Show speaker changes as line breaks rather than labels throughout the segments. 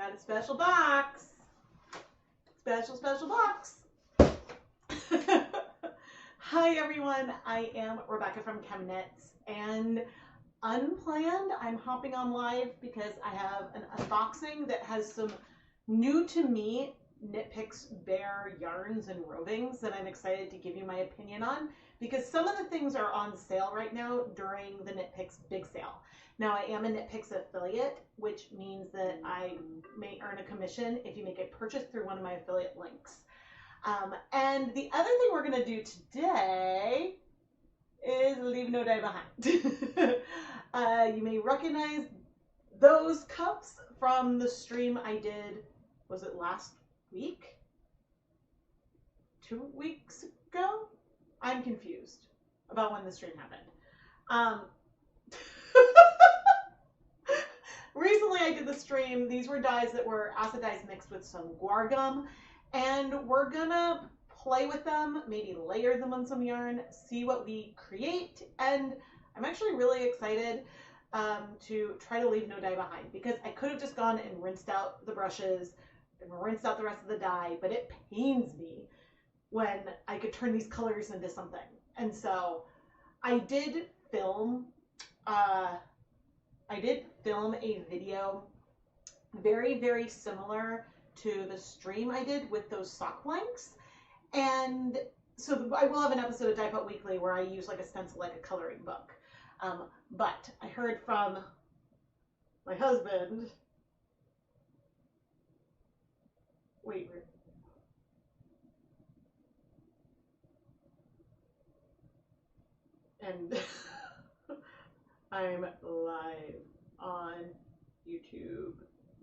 got a special box. Special box. Hi everyone, I am Rebecca from ChemKnits, and unplanned, I'm hopping on live because I have an unboxing that has some new to me Knit Picks Bear yarns and rovings that I'm excited to give you my opinion on, because some of the things are on sale right now during the Knit Picks big sale. Now, I am a Knit Picks affiliate, which means that I may earn a commission if you make a purchase through one of my affiliate links. And the other thing we're going to do today is leave no day behind. You may recognize those cups from the stream I did, was it last week? 2 weeks ago? I'm confused about when the stream happened. Recently I did the stream. These were dyes that were acid dyes mixed with some guar gum, and we're gonna play with them, maybe layer them on some yarn, see what we create. And I'm actually really excited to try to leave no dye behind, because I could have just gone and rinsed out the brushes and rinsed out the rest of the dye, but it pains me when I could turn these colors into something. And so I did film a video very similar to the stream I did with those sock blanks. And so I will have an episode of Dye Pot Weekly where I use like a stencil, like a coloring book. But I heard from my husband, and I'm live on YouTube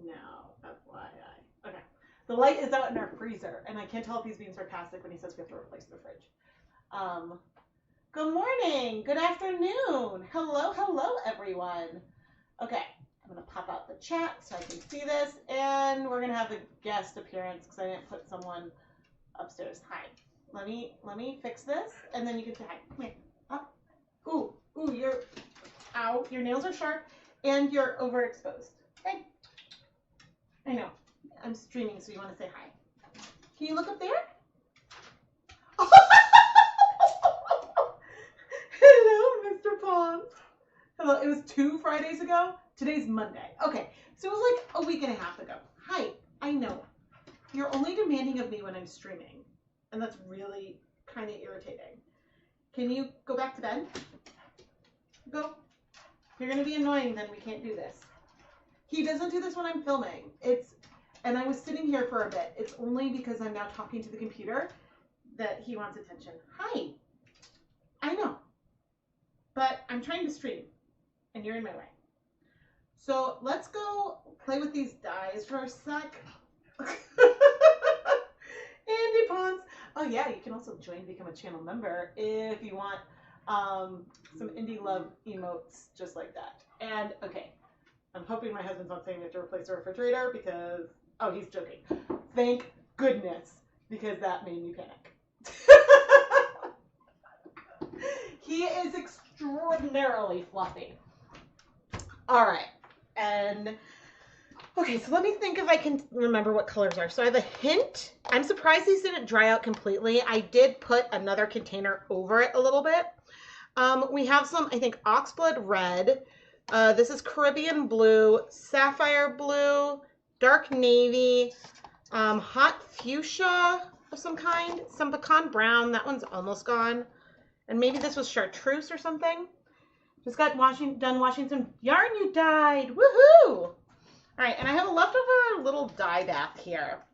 now, FYI. Okay. The light is out in our freezer, and I can't tell if he's being sarcastic when he says we have to replace the fridge. Good morning, good afternoon. Hello, everyone. Okay, I'm gonna pop out the chat so I can see this, and we're gonna have a guest appearance because I didn't put someone upstairs. Hi. Let me fix this, and then you can say hi. Come here. Up. Ooh, ow, your nails are sharp, and you're overexposed. Okay. I know. I'm streaming, so you want to say hi. Can you look up there? Hello, Mr. Pons. Hello. It was 2 Fridays ago. Today's Monday. Okay, so it was like a week and a half ago. Hi. I know. You're only demanding of me when I'm streaming, and that's really kind of irritating. Can you go back to bed? Go. If you're going to be annoying, then we can't do this. He doesn't do this when I'm filming. And I was sitting here for a bit. It's only because I'm now talking to the computer that he wants attention. Hi. I know. But I'm trying to stream, and you're in my way. So let's go play with these dyes for a sec. Andy Pons. Oh yeah, you can also join to become a channel member if you want some indie love emotes just like that. And okay, I'm hoping my husband's not saying we have to replace the refrigerator because, oh, he's joking. Thank goodness, because that made me panic. He is extraordinarily fluffy. All right, and okay, so let me think if I can remember what colors are. So I have a hint. I'm surprised these didn't dry out completely. I did put another container over it a little bit. We have some, I think, Oxblood Red. This is Caribbean Blue, Sapphire Blue, Dark Navy, Hot Fuchsia of some kind, some Pecan Brown. That one's almost gone. And maybe this was Chartreuse or something. Just got done washing some yarn you dyed. Woohoo! All right, and I have a leftover little dye bath here.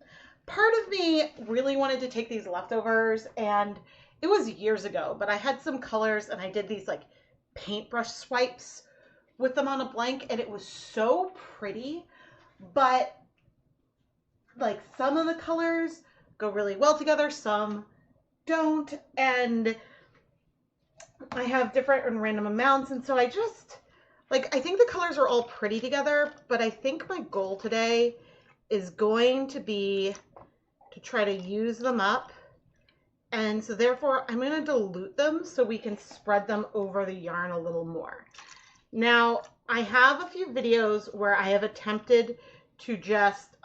Part of me really wanted to take these leftovers, and it was years ago, but I had some colors and I did these like paintbrush swipes with them on a blank, and it was so pretty, but like some of the colors go really well together, some don't, and I have different and random amounts, and so I just, like, I think the colors are all pretty together, but I think my goal today is going to be to try to use them up, and so therefore I'm going to dilute them so we can spread them over the yarn a little more. Now, I have a few videos where I have attempted to just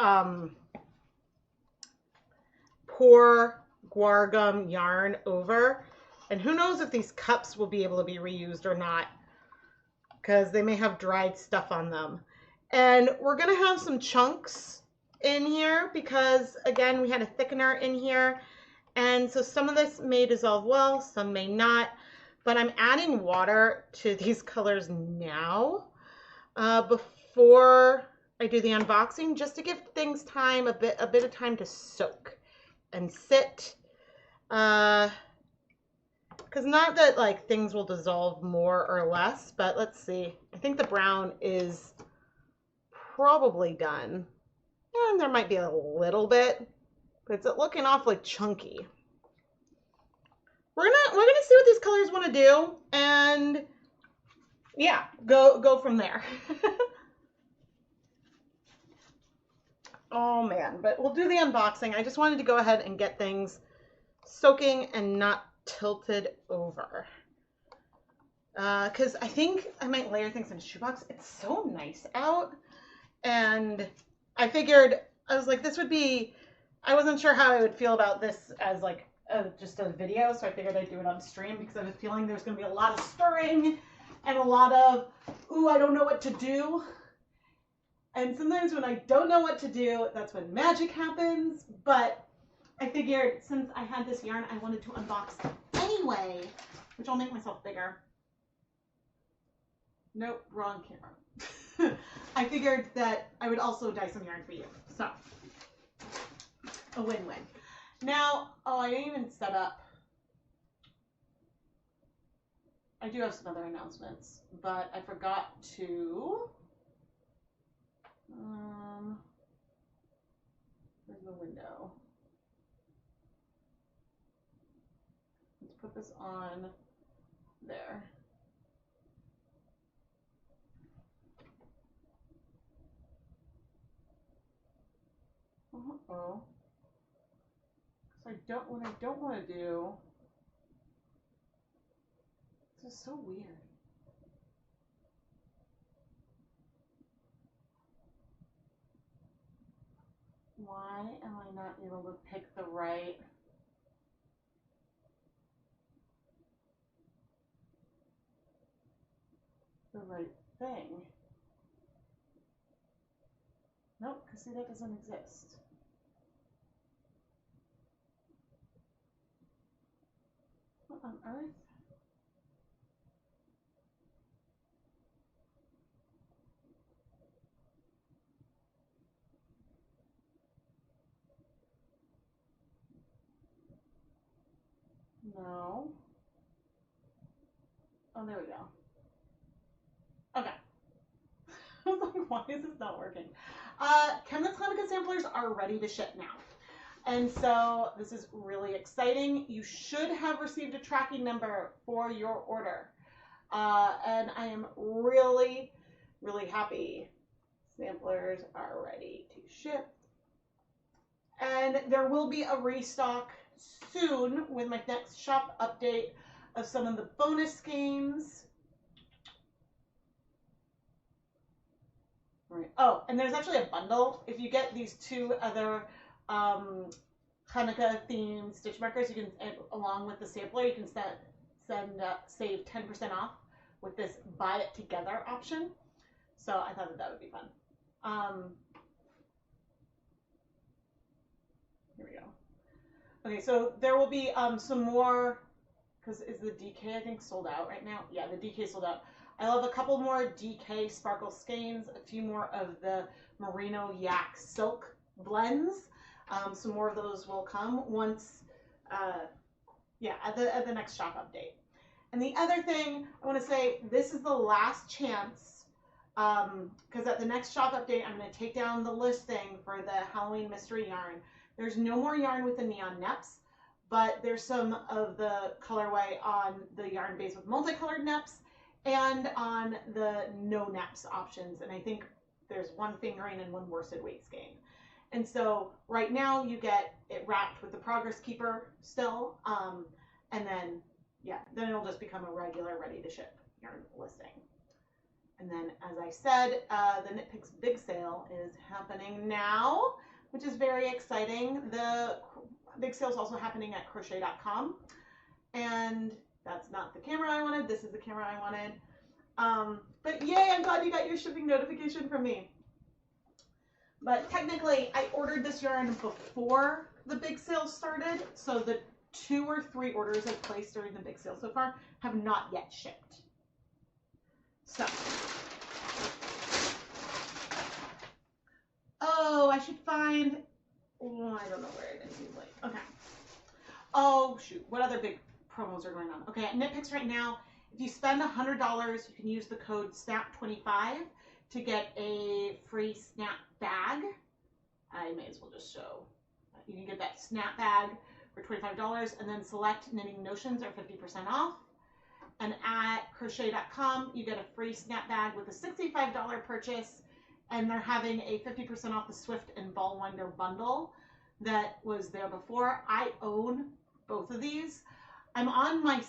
pour guar gum yarn over. And who knows if these cups will be able to be reused or not, because they may have dried stuff on them. And we're going to have some chunks in here because, again, we had a thickener in here. And so some of this may dissolve well, some may not. But I'm adding water to these colors now before I do the unboxing, just to give things time, a bit of time to soak and sit. Because not that like things will dissolve more or less, but let's see. I think the brown is probably done. And there might be a little bit, but it's looking awfully chunky. We're gonna see what these colors want to do, and yeah, go from there. Oh man, but we'll do the unboxing. I just wanted to go ahead and get things soaking and not tilted over. Because I think I might layer things in a shoebox. It's so nice out. And I figured, I was like, this would be, I wasn't sure how I would feel about this as like just a video. So I figured I'd do it on stream because I have a feeling there's going to be a lot of stirring and a lot of, ooh, I don't know what to do. And sometimes when I don't know what to do, that's when magic happens. But I figured since I had this yarn, I wanted to unbox anyway, which I'll make myself bigger. Nope, wrong camera. I figured that I would also dye some yarn for you. So, a win-win. Now, oh, I didn't even set up. I do have some other announcements, but I forgot to. Where's the window? Let's put this on there. Uh-oh. So what I don't want to do. This is so weird. Why am I not able to pick the right thing? Nope, because see, that doesn't exist. What on earth? No. Oh, there we go. Okay. I was like, why is this not working? ChemKnits Hanukkah samplers are ready to ship now. And so this is really exciting. You should have received a tracking number for your order. And I am really, really happy. Samplers are ready to ship. And there will be a restock soon with my next shop update of some of the bonus games. Right. Oh, and there's actually a bundle. If you get these two other Hanukkah themed stitch markers, you can, along with the sampler, you can save 10% off with this buy it together option. So I thought that would be fun. Here we go. Okay, so there will be some more, because is the DK, I think, sold out right now? Yeah, the DK sold out. I'll have a couple more DK Sparkle Skeins, a few more of the Merino Yak Silk blends. Some more of those will come once, yeah, at the next shop update. And the other thing I want to say, this is the last chance, because at the next shop update, I'm going to take down the listing for the Halloween mystery yarn. There's no more yarn with the neon neps, but there's some of the colorway on the yarn base with multicolored neps and on the no neps options. And I think there's one fingering and one worsted weight skein. And so right now you get it wrapped with the Progress Keeper still. And then, yeah, then it'll just become a regular ready to ship yarn listing. And then, as I said, the Knit Picks big sale is happening now, which is very exciting. The big sale is also happening at crochet.com. And that's not the camera I wanted. This is the camera I wanted. But yay, I'm glad you got your shipping notification from me. But technically, I ordered this yarn before the big sale started. So the 2 or 3 orders I've placed during the big sale so far have not yet shipped. So, oh, I should find, oh, I don't know where it is usually. Okay. Oh, shoot. What other big promos are going on? Okay, at Knit Picks right now, if you spend $100, you can use the code SNAP25 to get a free snap bag. I may as well just show. You can get that snap bag for $25, and then select knitting notions are 50% off. And at crochet.com, you get a free snap bag with a $65 purchase, and they're having a 50% off the Swift and Ball Winder bundle that was there before. I own both of these. I'm on my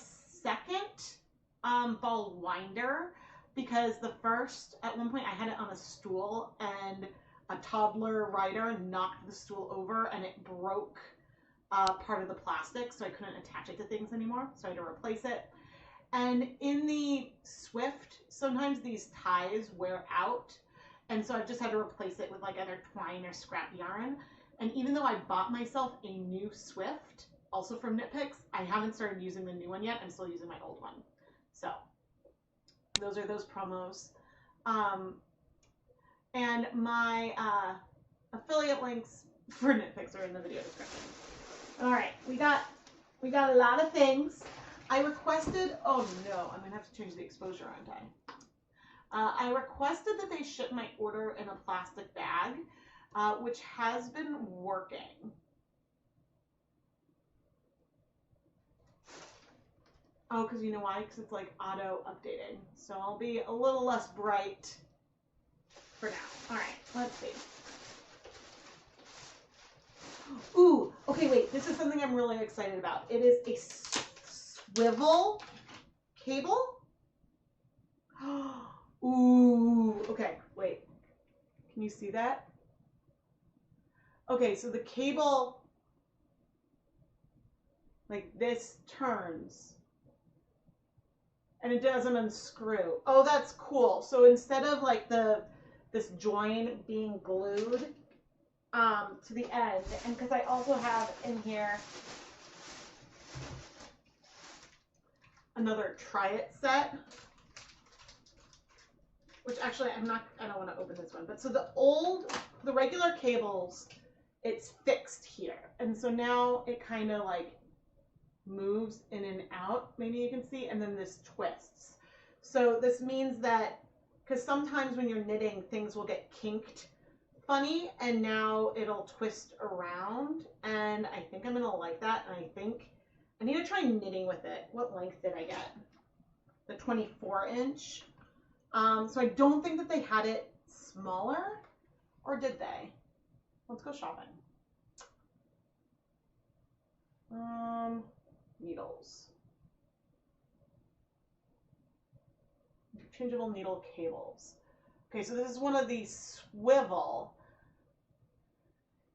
second ball winder because the first, at one point I had it on a stool and a toddler rider knocked the stool over and it broke part of the plastic, so I couldn't attach it to things anymore, so I had to replace it. And in the Swift, sometimes these ties wear out, and so I've just had to replace it with like either twine or scrap yarn. And even though I bought myself a new Swift, also from Knit Picks, I haven't started using the new one yet. I'm still using my old one. So those are those promos. And my affiliate links for Knit Picks are in the video description. All right, we got a lot of things. I requested, oh no, I'm gonna have to change the exposure, aren't I? I requested that they ship my order in a plastic bag, which has been working. Oh, because you know why? Because it's like auto updating. So I'll be a little less bright for now. All right, let's see. Ooh, okay, wait. This is something I'm really excited about. It is a swivel cable. Ooh, okay, wait. Can you see that? Okay, so the cable, like this, turns. And it doesn't unscrew. Oh, that's cool. So instead of like this join being glued to the end, and because I also have in here another try it set, which actually I don't want to open this one, but so the regular cables, it's fixed here. And so now it kind of like moves in and out, maybe you can see, and then this twists. So this means that, because sometimes when you're knitting, things will get kinked funny, and now it'll twist around, and I think I'm gonna like that, and I think I need to try knitting with it. What length did I get? The 24-inch. So I don't think that they had it smaller, or did they? Let's go shopping. Needles. Interchangeable needle cables. Okay, so this is one of these swivel.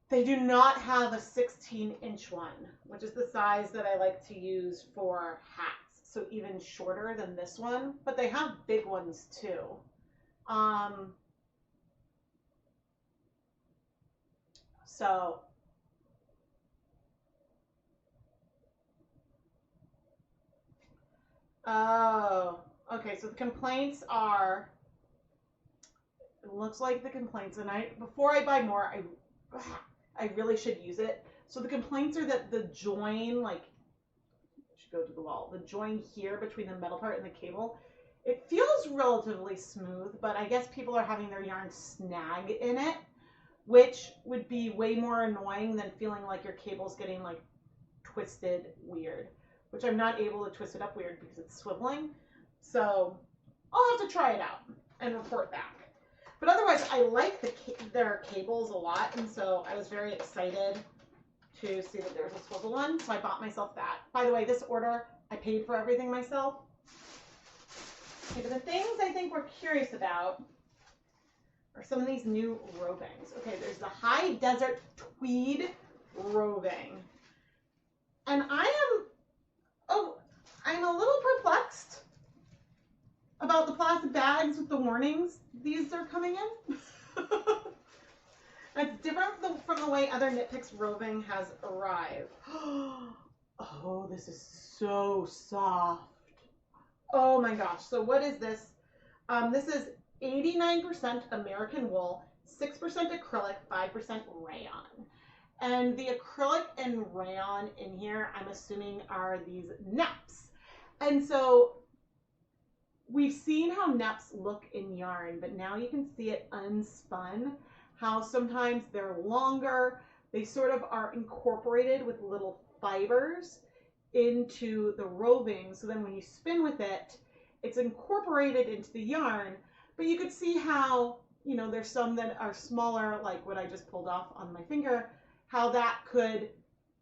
They do not have a 16-inch one, which is the size that I like to use for hats. So even shorter than this one, but they have big ones too. So oh, okay, so the complaints are, it looks like the complaints, and before I buy more, I really should use it. So the complaints are that the join, like, I should go to the wall, the join here between the metal part and the cable, it feels relatively smooth, but I guess people are having their yarn snag in it, which would be way more annoying than feeling like your cable's getting like twisted weird, which I'm not able to twist it up weird because it's swiveling. So I'll have to try it out and report back. But otherwise, I like their cables a lot, and so I was very excited to see that there's a swivel one, so I bought myself that. By the way, this order, I paid for everything myself. Okay, but the things I think we're curious about are some of these new rovings. Okay, there's the High Desert Tweed roving. And I'm a little perplexed about the plastic bags with the warnings these are coming in. That's different from the way other Knit Picks roving has arrived. Oh, this is so soft. Oh my gosh. So what is this? This is 89% American wool, 6% acrylic, 5% rayon. And the acrylic and rayon in here, I'm assuming, are these neps. And so we've seen how neps look in yarn, but now you can see it unspun, how sometimes they're longer. They sort of are incorporated with little fibers into the roving. So then when you spin with it, it's incorporated into the yarn, but you could see how, you know, there's some that are smaller, like what I just pulled off on my finger, how that could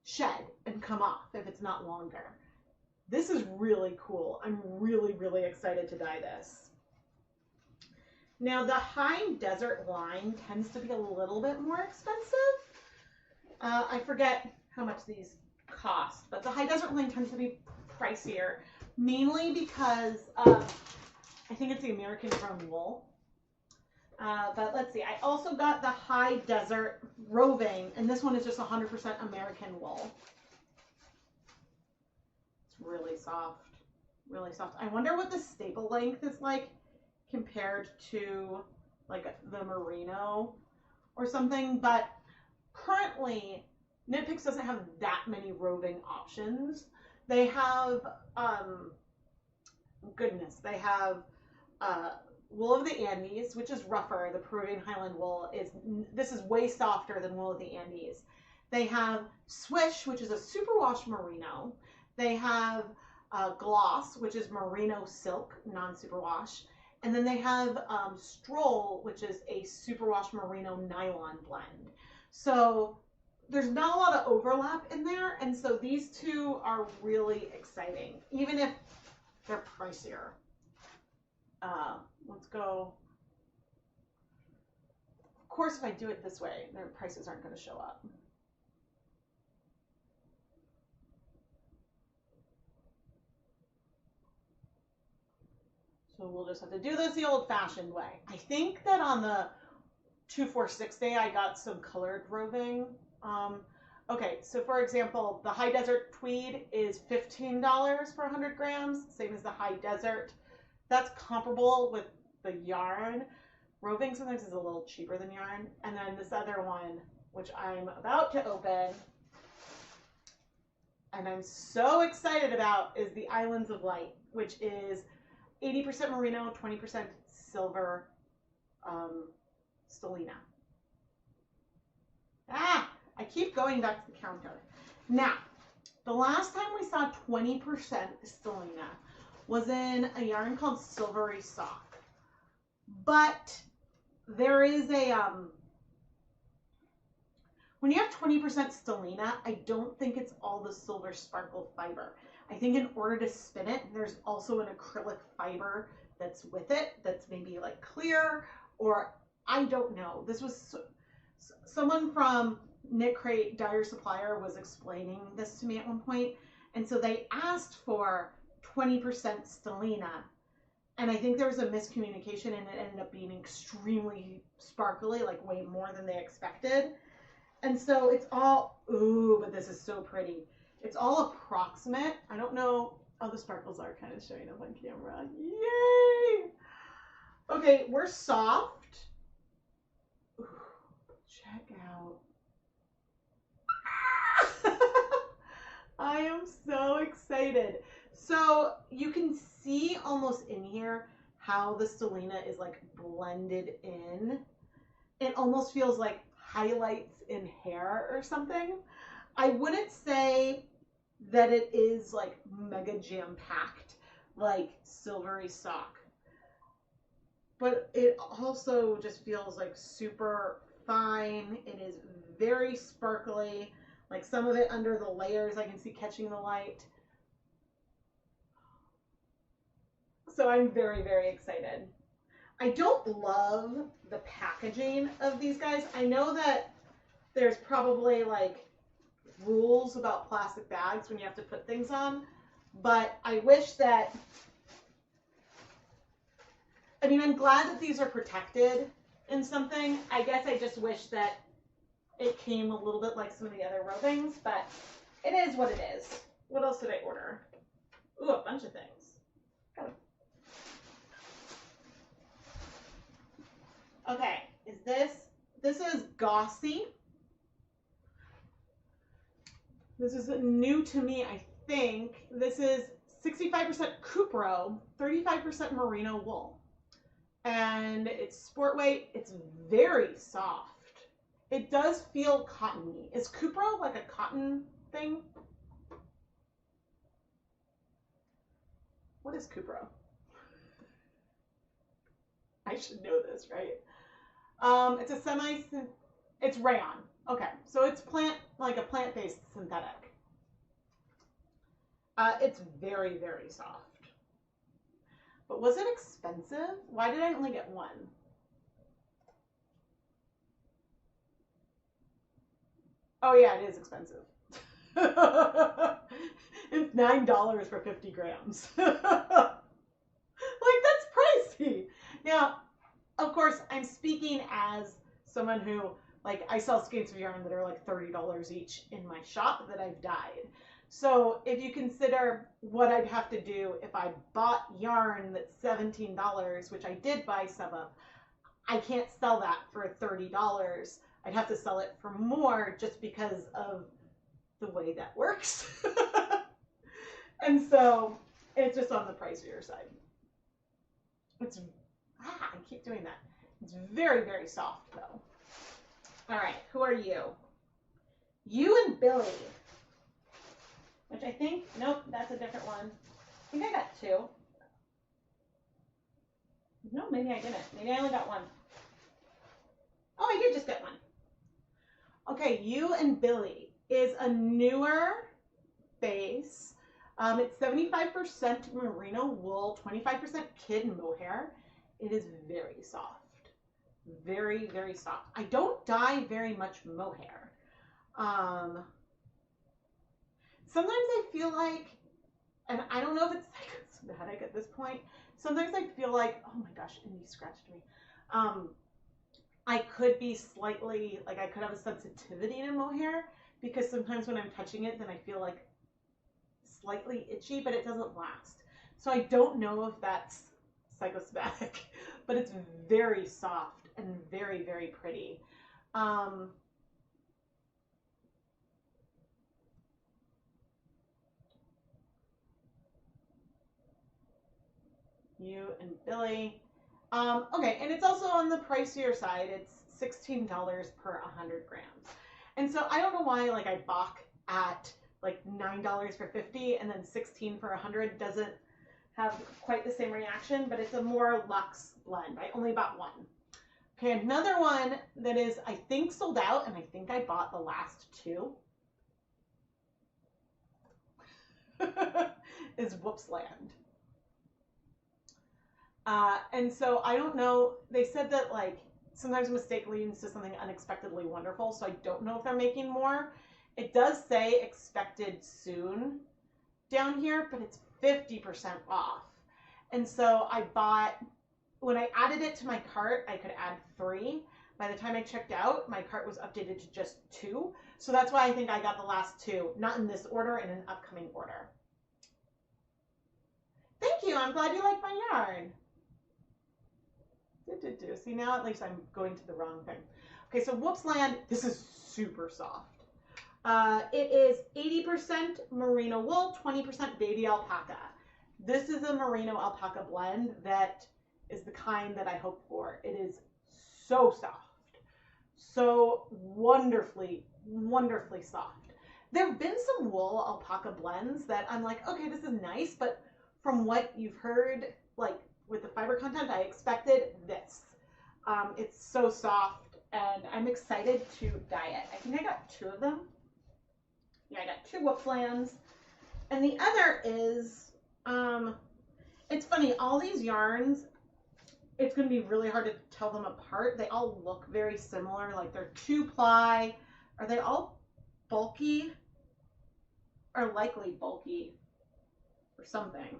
shed and come off if it's not longer. This is really cool. I'm really, really excited to dye this. Now the High Desert line tends to be a little bit more expensive. I forget how much these cost, but the High Desert line tends to be pricier, mainly because I think it's the American grown wool. But let's see, I also got the High Desert roving, and this one is just 100% American wool. It's really soft, really soft. I wonder what the staple length is like compared to like the merino or something, but currently Knit Picks doesn't have that many roving options. They have, they have wool of the Andes, which is rougher. The Peruvian Highland wool this is way softer than wool of the Andes. They have Swish, which is a superwash merino. They have Gloss, which is merino silk, non-superwash. And then they have Stroll, which is a superwash merino nylon blend. So there's not a lot of overlap in there. And so these two are really exciting, even if they're pricier. Let's go. Of course, if I do it this way, their prices aren't going to show up. So we'll just have to do this the old-fashioned way. I think that on the 246 day, I got some colored roving. Okay, so for example, the High Desert Tweed is $15 for 100 grams, same as the High Desert. That's comparable with the yarn. Roving sometimes is a little cheaper than yarn. And then this other one, which I'm about to open, and I'm so excited about, is the Islands of Light, which is 80% merino, 20% silver stellina. I keep going back to the counter. Now, the last time we saw 20% stellina was in a yarn called Silvery Sock. But there is a, when you have 20% stellina, I don't think it's all the silver sparkle fiber. I think in order to spin it, there's also an acrylic fiber that's with it that's maybe like clear, or I don't know. This was someone from Knit Crate Dyer Supplier was explaining this to me at one point, and so they asked for 20% stellina, and I think there was a miscommunication and it ended up being extremely sparkly, like way more than they expected. And so it's all, ooh, but this is so pretty. It's all approximate. I don't know. Oh, the sparkles are kind of showing up on camera. Yay! Okay, we're soft. Ooh, check out. I am so excited. So you can see almost in here how the stellina is like blended in. It almost feels like highlights in hair or something. I wouldn't say that it is like mega jam-packed like Silvery Sock, but it also just feels like super fine. It is very sparkly, like some of it under the layers I can see catching the light. So I'm very, very excited. I don't love the packaging of these guys. I know that there's probably like rules about plastic bags when you have to put things on, but I wish that, I mean, I'm glad that these are protected in something. I guess I just wish that it came a little bit like some of the other rovings, but it is what it is. What else did I order? Ooh, a bunch of things. Okay, this is Gossy. This is new to me, I think. This is 65% Cupro, 35% merino wool. And it's sport weight. It's very soft. It does feel cottony. Is Cupro like a cotton thing? What is Cupro? I should know this, right? It's a it's rayon. Okay, so it's like a plant-based synthetic. It's very, very soft. But was it expensive? Why did I only get one? Oh yeah, it is expensive. It's $9 for 50 grams. Like, that's pricey. Now, of course, I'm speaking as someone who, like, I sell skeins of yarn that are like $30 each in my shop that I've dyed. So if you consider what I'd have to do if I bought yarn that's $17, which I did buy some of, I can't sell that for $30. I'd have to sell it for more just because of the way that works. And so it's just on the pricier side. I keep doing that. It's very, very soft though. All right, who are you? You and Billy. Which I think, nope, that's a different one. I think I got two. No, maybe I didn't. Maybe I only got one. Oh, I did just get one. Okay, You and Billy is a newer base. It's 75% merino wool, 25% kid mohair. It is very soft. Very, very soft. I don't dye very much mohair. Sometimes I feel like, and I don't know if it's psychosomatic at this point, sometimes I feel like, oh my gosh, and you scratched me. I could be slightly, like I could have a sensitivity to mohair because sometimes when I'm touching it, then I feel like slightly itchy, but it doesn't last. So I don't know if that's psychosomatic, but it's very soft and very, very pretty. You and Billy. Okay, and it's also on the pricier side. It's $16 per 100 grams. And so I don't know why, like, I balk at like $9 for 50 and then 16 for 100 doesn't have quite the same reaction, but it's a more luxe blend. I only bought one. Okay, another one that is, I think, sold out, and I think I bought the last two, is Whoopsland. And so I don't know, they said that like sometimes a mistake leads to something unexpectedly wonderful, so I don't know if they're making more. It does say expected soon down here, but it's 50% off. And so I bought, when I added it to my cart, I could add 3. By the time I checked out, my cart was updated to just 2. So that's why I think I got the last 2, not in this order, in an upcoming order. Thank you, I'm glad you like my yarn. See, now at least I'm going to the wrong thing. Okay, so Whoopsland, this is super soft. It is 80% merino wool, 20% baby alpaca. This is a merino alpaca blend that is the kind that I hope for. It is so soft, so wonderfully, wonderfully soft. There have been some wool alpaca blends that I'm like, okay, this is nice, but from what you've heard, like with the fiber content, I expected this. It's so soft, and I'm excited to dye it. I think I got 2 of them. Yeah, I got 2 Whoopslands. And the other is, It's funny, all these yarns, it's going to be really hard to tell them apart. They all look very similar, like they're 2-ply. Are they all bulky? Or likely bulky or something.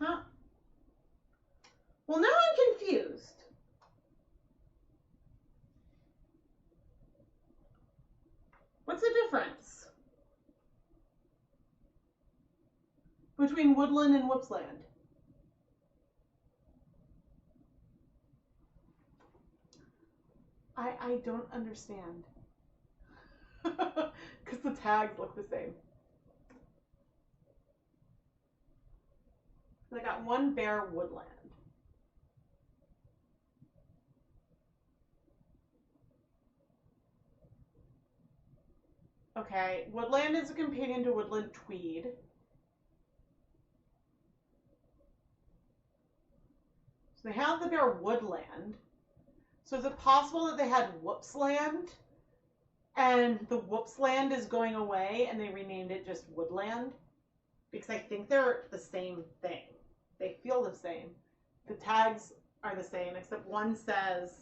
Huh? Well, now I'm confused. What's the difference between woodland and whoopsland? I don't understand. Because the tags look the same. I got one bare woodland. Okay, woodland is a companion to woodland tweed. So they have the bare woodland. So is it possible that they had whoopsland and the whoopsland is going away and they renamed it just woodland? Because I think they're the same thing. They feel the same. The tags are the same, except one says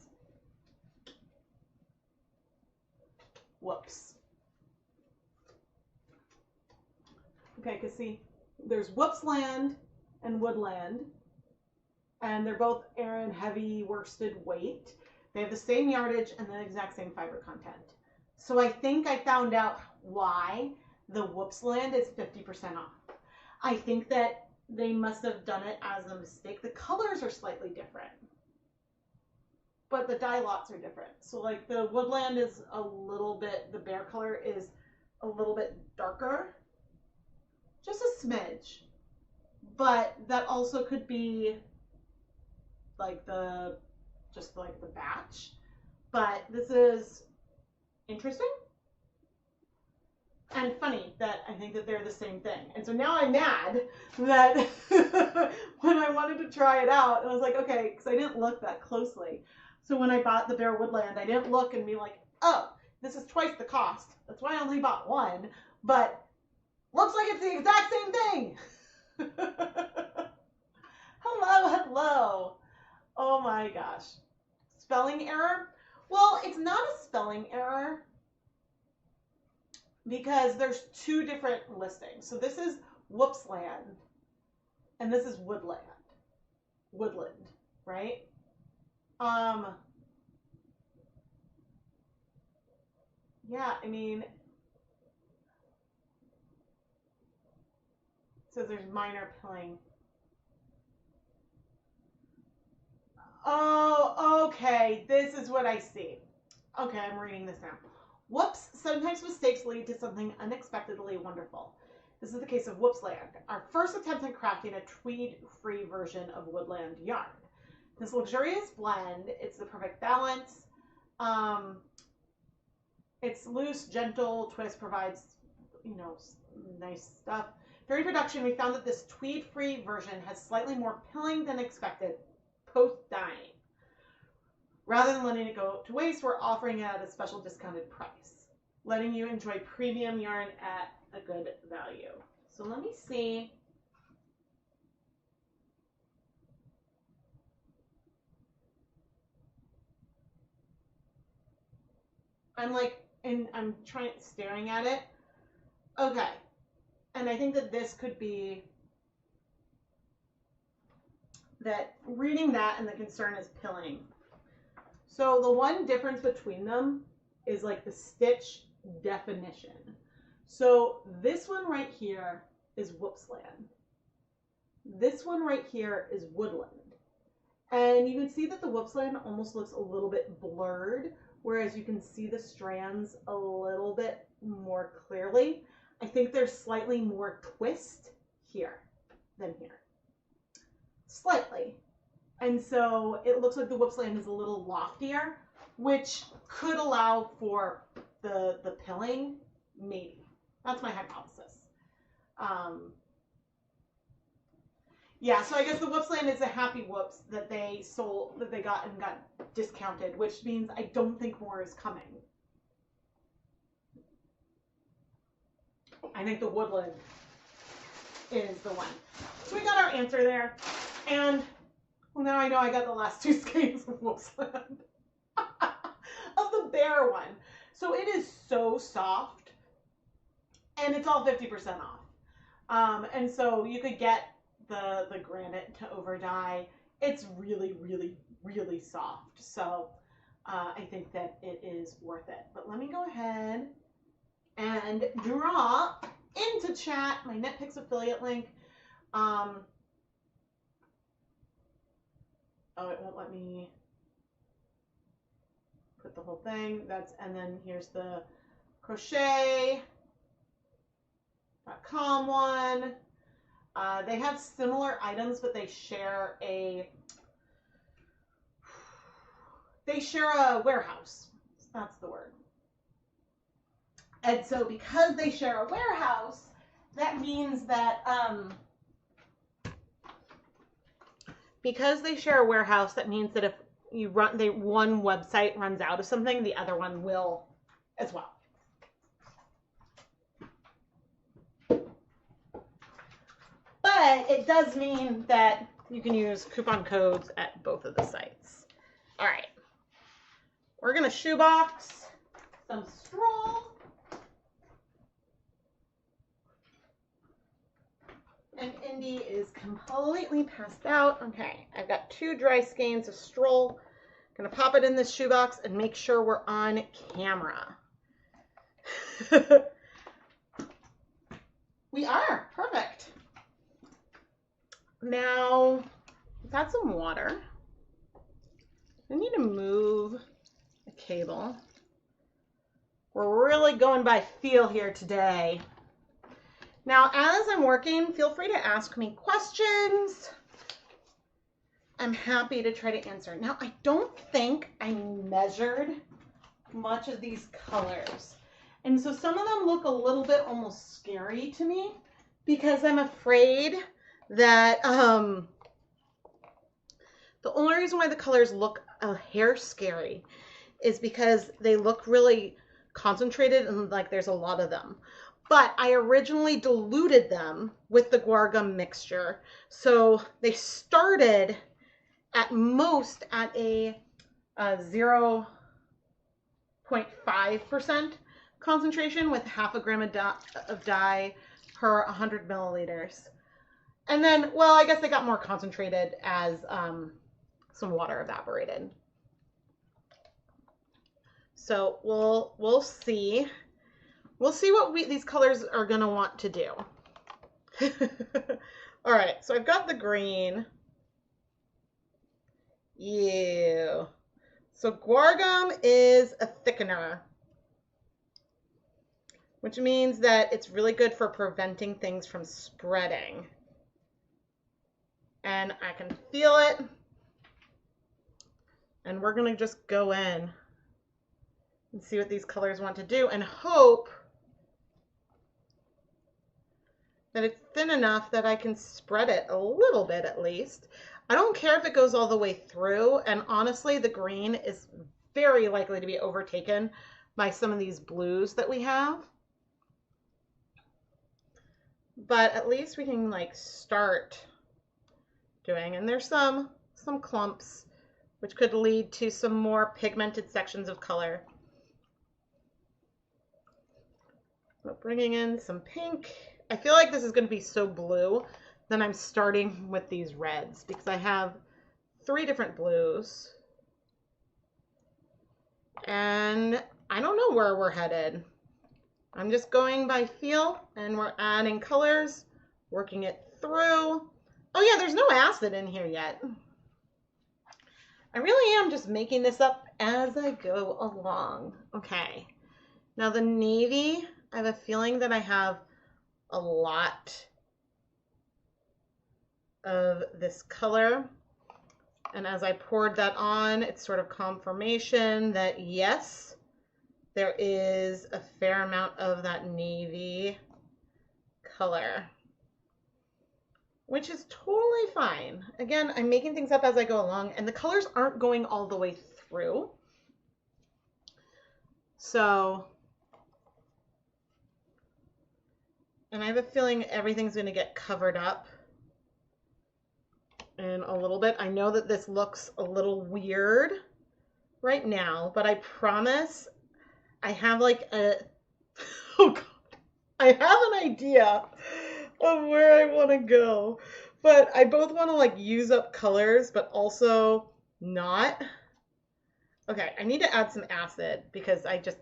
whoops. Okay, because see, there's whoopsland and woodland, and they're both Aran heavy worsted weight. They have the same yardage and the exact same fiber content. So I think I found out why the whoopsland is 50% off. I think that they must have done it as a mistake. The colors are slightly different, but the dye lots are different. So like the woodland is a little bit, the bare color is a little bit darker, just a smidge. But that also could be like just like the batch. But this is interesting. And funny that I think that they're the same thing. And so now I'm mad that when I wanted to try it out, I was like, okay, because I didn't look that closely. So when I bought the bare woodland, I didn't look and be like, oh, this is twice the cost. That's why I only bought one. But looks like it's the exact same thing. Hello. Oh my gosh. Spelling error? Well, it's not a spelling error, because there's two different listings. So this is whoopsland and this is woodland, right? Yeah, I mean, it says there's minor pilling. Oh, okay, this is what I see. Okay, I'm reading this now. Whoops, sometimes mistakes lead to something unexpectedly wonderful. This is the case of Whoopsland, our first attempt at crafting a tweed-free version of woodland yarn. This luxurious blend, it's the perfect balance. Its loose, gentle twist provides, nice stuff. During production, we found that this tweed-free version has slightly more pilling than expected post-dyeing. Rather than letting it go to waste, we're offering it at a special discounted price, letting you enjoy premium yarn at a good value. So let me see. I'm staring at it. Okay. And I think that this could be that reading that and the concern is pilling. So the one difference between them is like the stitch definition. So this one right here is whoopsland. This one right here is woodland. And you can see that the whoopsland almost looks a little bit blurred, whereas you can see the strands a little bit more clearly. I think there's slightly more twist here than here. Slightly. And so it looks like the whoopsland is a little loftier, which could allow for the pilling, maybe. That's my hypothesis. Yeah, so I guess the whoopsland is a happy whoops that they sold, that they got and got discounted, which means I don't think more is coming. I think the woodland is the one. So we got our answer there. And well, now I know I got the last two skeins of Wolfsland. Of the bear one. So it is so soft. And it's all 50% off. And so you could get the granite to over dye. It's really, really, really soft. So I think that it is worth it. But let me go ahead and drop into chat my NetPicks affiliate link. Oh, it won't let me put the whole thing. And then here's the crochet.com one. They have similar items, but they share a warehouse. That's the word. And so because they share a warehouse, that means that if you one website runs out of something, the other one will as well. But it does mean that you can use coupon codes at both of the sites. All right. We're going to shoebox some straw. And Indy is completely passed out. Okay, I've got 2 dry skeins of stroll. Gonna pop it in this shoebox and make sure we're on camera. We are, perfect. Now, we've got some water. I need to move the cable. We're really going by feel here today. Now, as I'm working, feel free to ask me questions. I'm happy to try to answer. Now, I don't think I measured much of these colors. And so some of them look a little bit almost scary to me because I'm afraid that the only reason why the colors look a hair scary is because they look really concentrated and like there's a lot of them. But I originally diluted them with the guar gum mixture. So they started at most at a 0.5% concentration with half a gram of dye per 100 milliliters. And then, well, I guess they got more concentrated as some water evaporated. So we'll see. We'll see what these colors are going to want to do. All right, so I've got the green. Yeah. So guar gum is a thickener, which means that it's really good for preventing things from spreading. And I can feel it. And we're going to just go in and see what these colors want to do and hope that it's thin enough that I can spread it a little bit at least. I don't care if it goes all the way through, and honestly, the green is very likely to be overtaken by some of these blues that we have. But at least we can like start doing, and there's some clumps, which could lead to some more pigmented sections of color. So bringing in some pink. I feel like this is going to be so blue, then I'm starting with these reds because I have 3 different blues. And I don't know where we're headed. I'm just going by feel, and we're adding colors, working it through. Oh yeah, there's no acid in here yet. I really am just making this up as I go along. Okay. Now the navy, I have a feeling that I have a lot of this color, and as I poured that on, it's sort of confirmation that yes, there is a fair amount of that navy color, which is totally fine. Again, I'm making things up as I go along, and the colors aren't going all the way through. So And I have a feeling everything's going to get covered up in a little bit. I know that this looks a little weird right now, but I promise I have like a, oh God, I have an idea of where I want to go. But I both want to like use up colors, but also not. Okay, I need to add some acid because I just,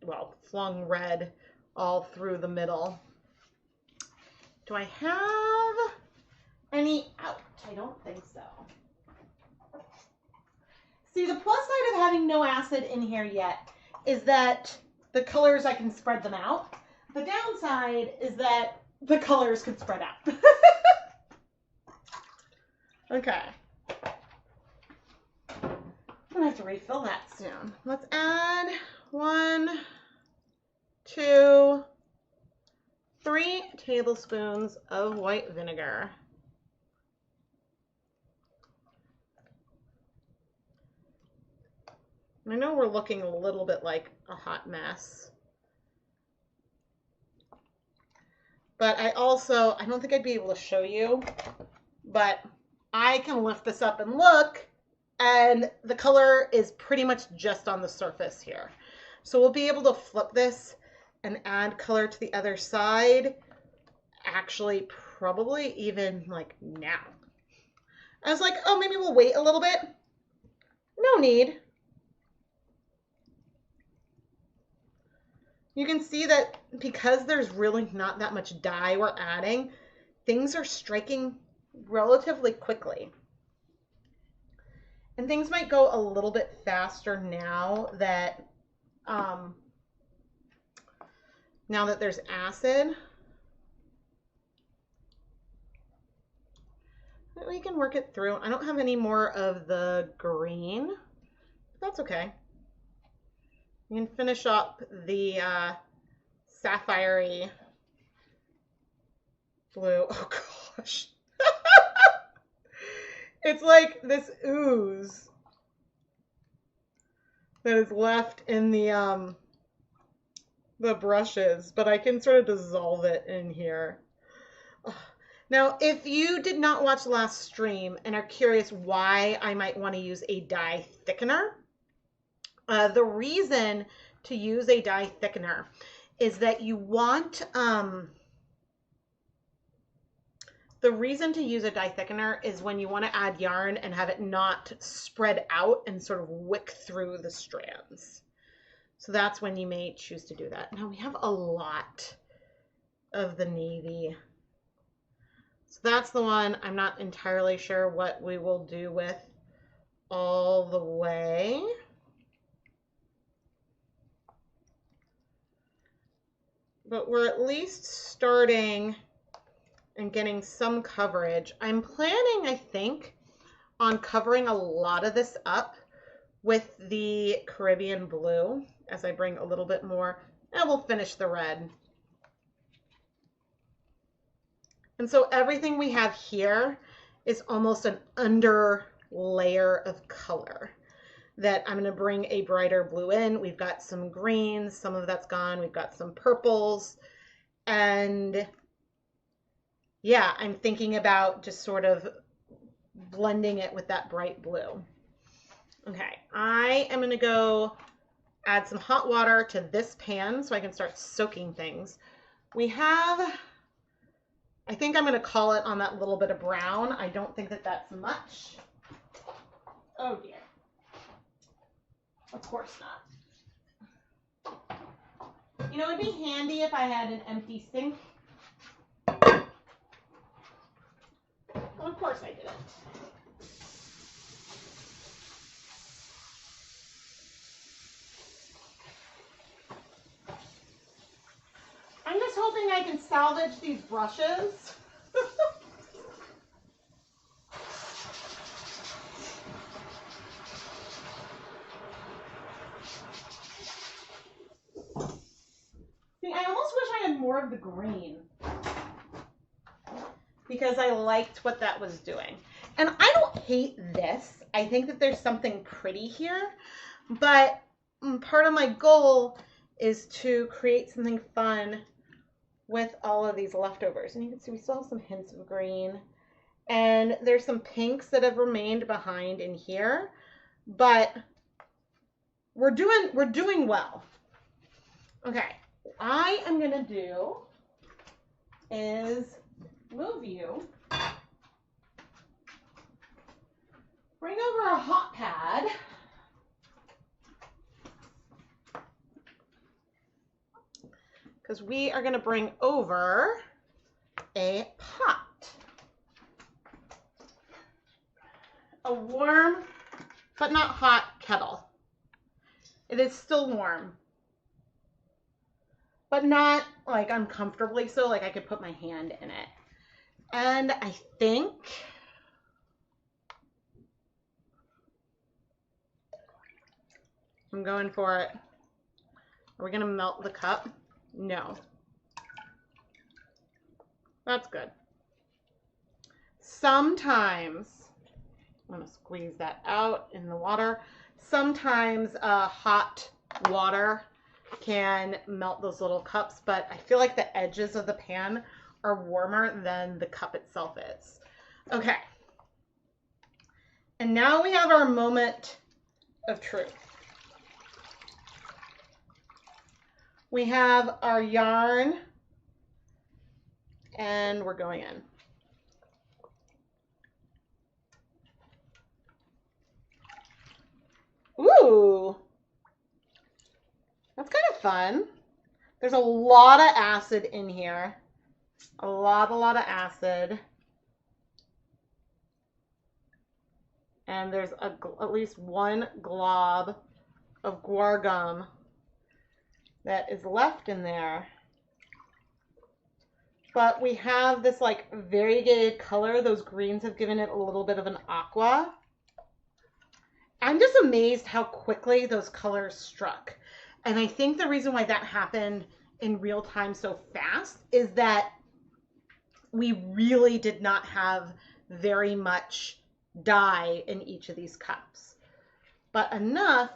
well, flung red all through the middle. Do I have any out? I don't think so. See, the plus side of having no acid in here yet is that the colors, I can spread them out. The downside is that the colors could spread out. Okay. I'm gonna have to refill that soon. Let's add 1, 2, 3 tablespoons of white vinegar. I know we're looking a little bit like a hot mess. But I don't think I'd be able to show you, but I can lift this up and look, and the color is pretty much just on the surface here. So we'll be able to flip this and add color to the other side, actually probably even like now. I was like, oh, maybe we'll wait a little bit. No need. You can see that because there's really not that much dye we're adding, things are striking relatively quickly. And things might go a little bit faster now that there's acid. We can work it through. I don't have any more of the green. That's okay. We can finish up the sapphire-y blue. Oh gosh. It's like this ooze that is left in the brushes, but I can sort of dissolve it in here. Now, if you did not watch the last stream and are curious why I might want to use a dye thickener, the reason to use a dye thickener is that you want, the reason to use a dye thickener is when you want to add yarn and have it not spread out and sort of wick through the strands. So that's when you may choose to do that. Now we have a lot of the navy. So that's the one I'm not entirely sure what we will do with all the way. But we're at least starting and getting some coverage. I'm planning, I think, on covering a lot of this up with the Caribbean blue as I bring a little bit more, and we'll finish the red. And so everything we have here is almost an under layer of color that I'm going to bring a brighter blue in. We've got some greens, some of that's gone. We've got some purples, and yeah, I'm thinking about just sort of blending it with that bright blue. Okay, I am going to go add some hot water to this pan so I can start soaking things. We have, I think I'm going to call it on that little bit of brown. I don't think that that's much. Oh dear. Of course not. You know, it'd be handy if I had an empty sink. Well, of course I didn't. I'm just hoping I can salvage these brushes. See, I almost wish I had more of the green because I liked what that was doing. And I don't hate this. I think that there's something pretty here, but part of my goal is to create something fun with all of these leftovers. And you can see we still have some hints of green. And there's some pinks that have remained behind in here. But we're doing well. Okay, what I am going to do is move you. Bring over a hot pad. Because we are going to bring over a pot. A warm, but not hot kettle. It is still warm, but not like uncomfortably so, like I could put my hand in it. And I think I'm going for it. Are we going to melt the cup? No. That's good. Sometimes, I'm going to squeeze that out in the water. Sometimes hot water can melt those little cups, but I feel like the edges of the pan are warmer than the cup itself is. Okay. And now we have our moment of truth. We have our yarn, and we're going in. Ooh, that's kind of fun. There's a lot of acid in here. A lot of acid. And there's at least one glob of guar gum that is left in there. But we have this like variegated color. Those greens have given it a little bit of an aqua. I'm just amazed how quickly those colors struck. And I think the reason why that happened in real time so fast is that we really did not have very much dye in each of these cups, but enough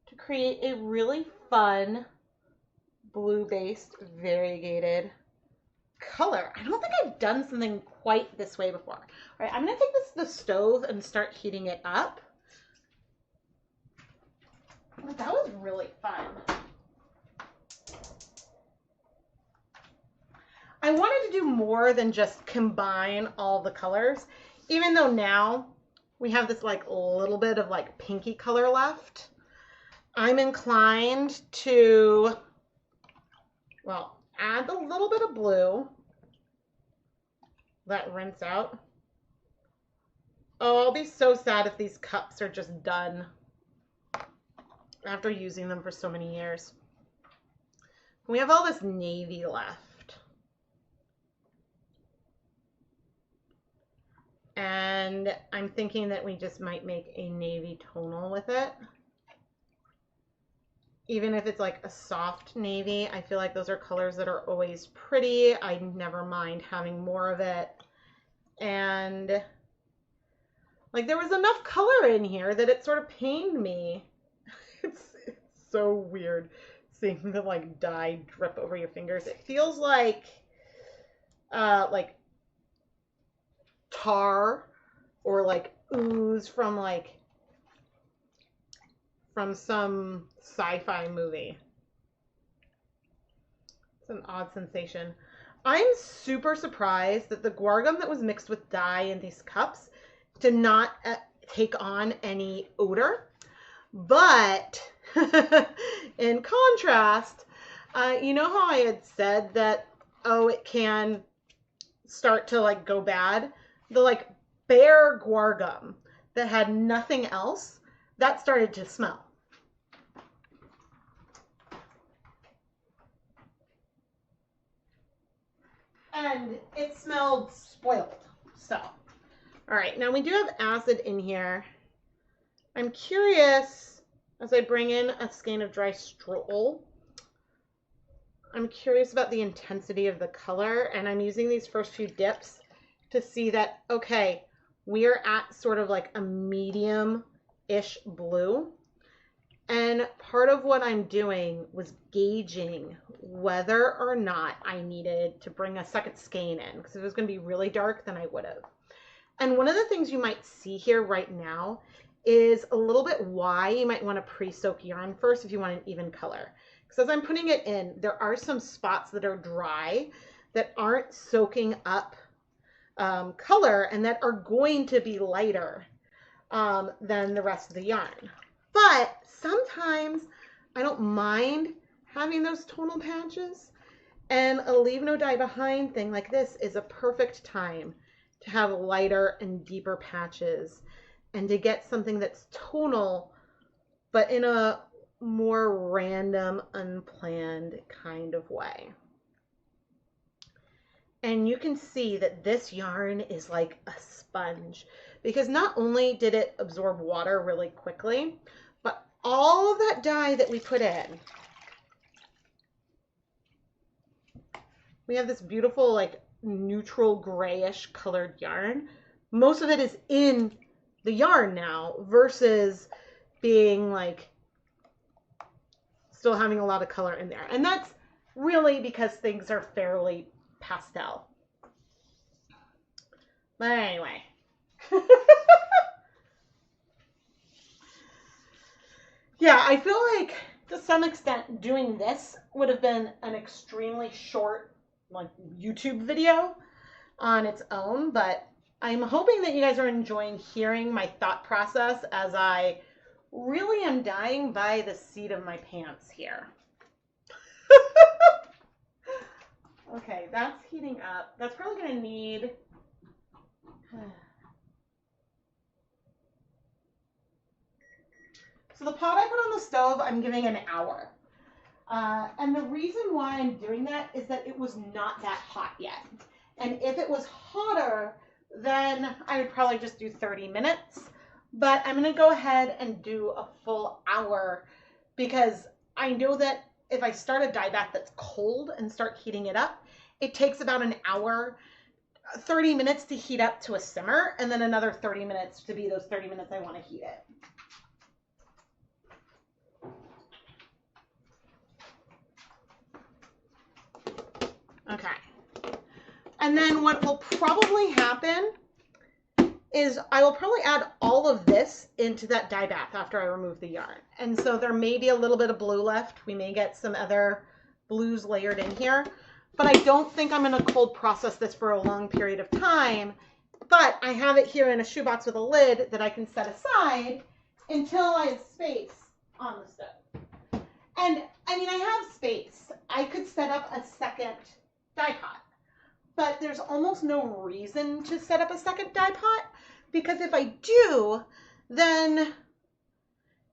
to create a really fun blue-based variegated color. I don't think I've done something quite this way before. All right, I'm gonna take this to the stove and start heating it up. Oh, that was really fun. I wanted to do more than just combine all the colors, even though now we have this like little bit of like pinky color left. I'm inclined to, well, add a little bit of blue. Let rinse out. Oh, I'll be so sad if these cups are just done after using them for so many years. We have all this navy left. And I'm thinking that we just might make a navy tonal with it. Even if it's like a soft navy, I feel like those are colors that are always pretty. I never mind having more of it. And like there was enough color in here that it sort of pained me. It's so weird seeing the like dye drip over your fingers. It feels like tar or like ooze from some sci-fi movie. It's an odd sensation. I'm super surprised that the guar gum that was mixed with dye in these cups did not take on any odor. But in contrast, you know how I had said that, oh, it can start to like go bad? The like bare guar gum that had nothing else, that started to smell. And it smelled spoiled. So, all right, now we do have acid in here. I'm curious, as I bring in a skein of dry stroll, I'm curious about the intensity of the color, and I'm using these first few dips to see that, okay, we are at sort of like a medium-ish blue. And part of what I'm doing was gauging whether or not I needed to bring a second skein in, because if it was going to be really dark, then I would have. And one of the things you might see here right now is a little bit why you might want to pre-soak yarn first if you want an even color. Because as I'm putting it in, there are some spots that are dry that aren't soaking up color and that are going to be lighter than the rest of the yarn. But sometimes I don't mind having those tonal patches, and a leave no dye behind thing like this is a perfect time to have lighter and deeper patches and to get something that's tonal, but in a more random, unplanned kind of way. And you can see that this yarn is like a sponge, because not only did it absorb water really quickly, but all of that dye that we put in, we have this beautiful like neutral grayish colored yarn. Most of it is in the yarn now versus being like still having a lot of color in there. And that's really because things are fairly pastel. But anyway. Yeah, I feel like to some extent doing this would have been an extremely short like YouTube video on its own, but I'm hoping that you guys are enjoying hearing my thought process as I really am dying by the seat of my pants here. Okay, that's heating up. That's probably going to need... So the pot I put on the stove, I'm giving an hour. And the reason why I'm doing that is that it was not that hot yet. And if it was hotter, then I would probably just do 30 minutes. But I'm going to go ahead and do a full hour because I know that if I start a dye bath that's cold and start heating it up, it takes about an hour, 30 minutes to heat up to a simmer, and then another 30 minutes to be those 30 minutes I want to heat it. Okay. And then what will probably happen is I will probably add all of this into that dye bath after I remove the yarn. And so there may be a little bit of blue left. We may get some other blues layered in here, but I don't think I'm going to cold process this for a long period of time. But I have it here in a shoebox with a lid that I can set aside until I have space on the stove. And I mean, I have space. I could set up a second dye pot, but there's almost no reason to set up a second dye pot, because if I do, then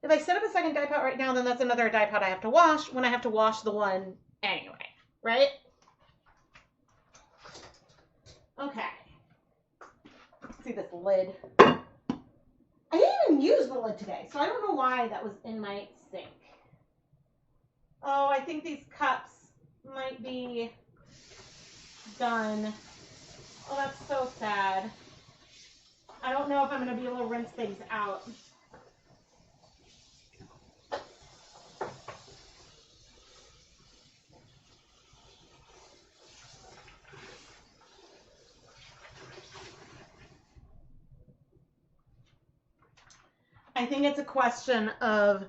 if I set up a second dye pot right now, then that's another dye pot I have to wash when I have to wash the one anyway, right? Okay. Let's see this lid. I didn't even use the lid today, so I don't know why that was in my sink. Oh, I think these cups might be done. Oh, that's so sad. I don't know if I'm going to be able to rinse things out. I think it's a question of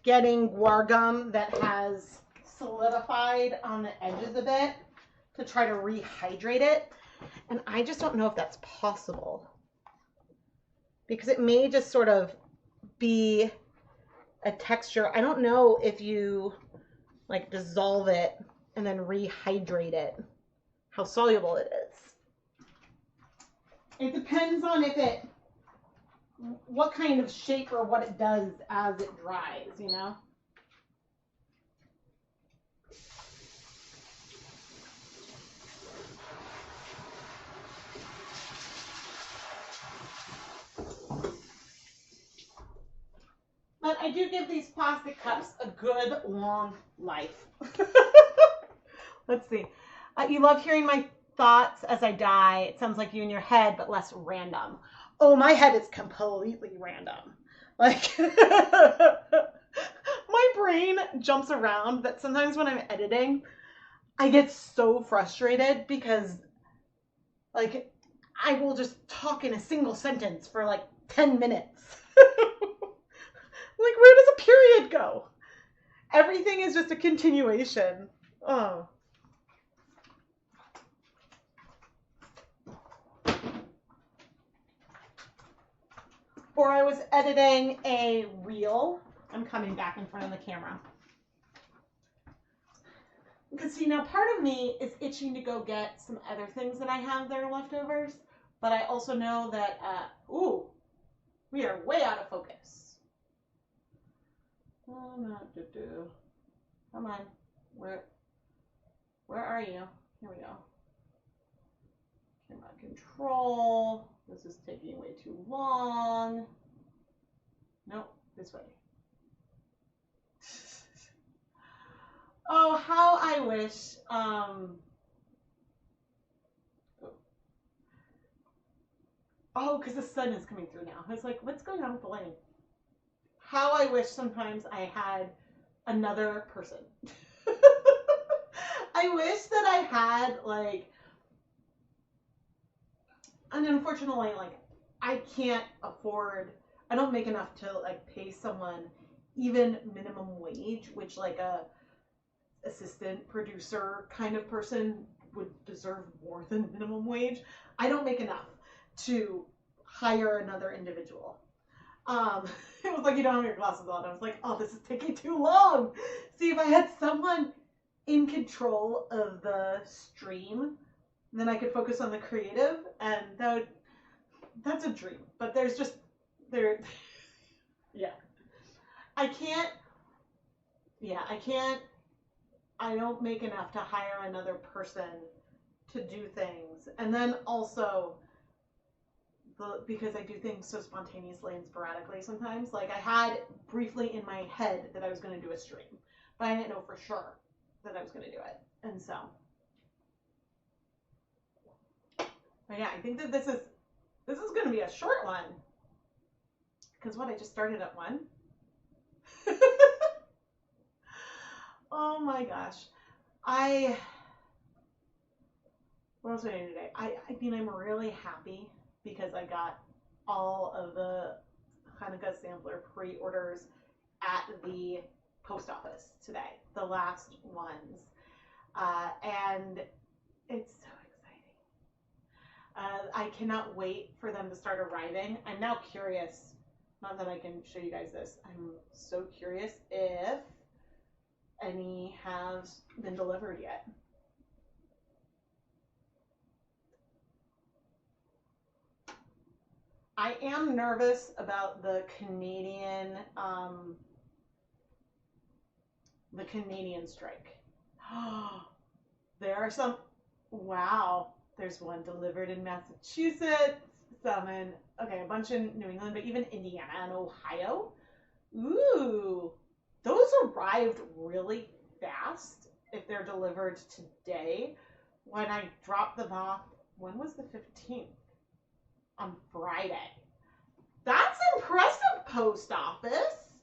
getting guar gum that has solidified on the edges a bit to try to rehydrate it. And I just don't know if that's possible, because it may just sort of be a texture. I don't know if you like dissolve it and then rehydrate it, how soluble it is. It depends on if it, what kind of shape or what it does as it dries, you know? But I do give these plastic cups a good long life. Let's see. You love hearing my thoughts as I dye. It sounds like you in your head, but less random. Oh, my head is completely random. Like, my brain jumps around that sometimes when I'm editing, I get so frustrated because like I will just talk in a single sentence for like 10 minutes. Like, where does a period go? Everything is just a continuation. Oh. Or I was editing a reel. I'm coming back in front of the camera. Because see, now part of me is itching to go get some other things that I have that are leftovers. But I also know that, ooh, we are way out of focus. Oh, no, come on. Where are you? Here we go. Camera control. This is taking way too long. Nope, this way. Oh, how I wish. Oh, because the sun is coming through now. I was like, what's going on with the lighting? How I wish sometimes I had another person. I wish that I had, like, and unfortunately, like, I can't afford, I don't make enough to, like, pay someone even minimum wage, which, like, a assistant producer kind of person would deserve more than minimum wage. I don't make enough to hire another individual. It was like, you don't have your glasses on. I was like, oh, this is taking too long. See, if I had someone in control of the stream, then I could focus on the creative, and that's a dream. But there's just, yeah. I don't make enough to hire another person to do things. And then also, because I do things so spontaneously and sporadically sometimes, like I had briefly in my head that I was going to do a stream, but I didn't know for sure that I was going to do it. And so, but yeah, I think that this is going to be a short one, because what, I just started at 1. Oh my gosh. What else did I do today? I mean, I'm really happy because I got all of the Hanukkah sampler pre-orders at the post office today, the last ones. And it's so exciting. I cannot wait for them to start arriving. I'm now curious, not that I can show you guys this, I'm so curious if any have been delivered yet. I am nervous about the Canadian strike. There are some, wow, there's one delivered in Massachusetts, some in, okay, a bunch in New England, but even Indiana and Ohio. Ooh, those arrived really fast if they're delivered today. When I dropped them off, when was the 15th? On Friday. That's impressive, post office.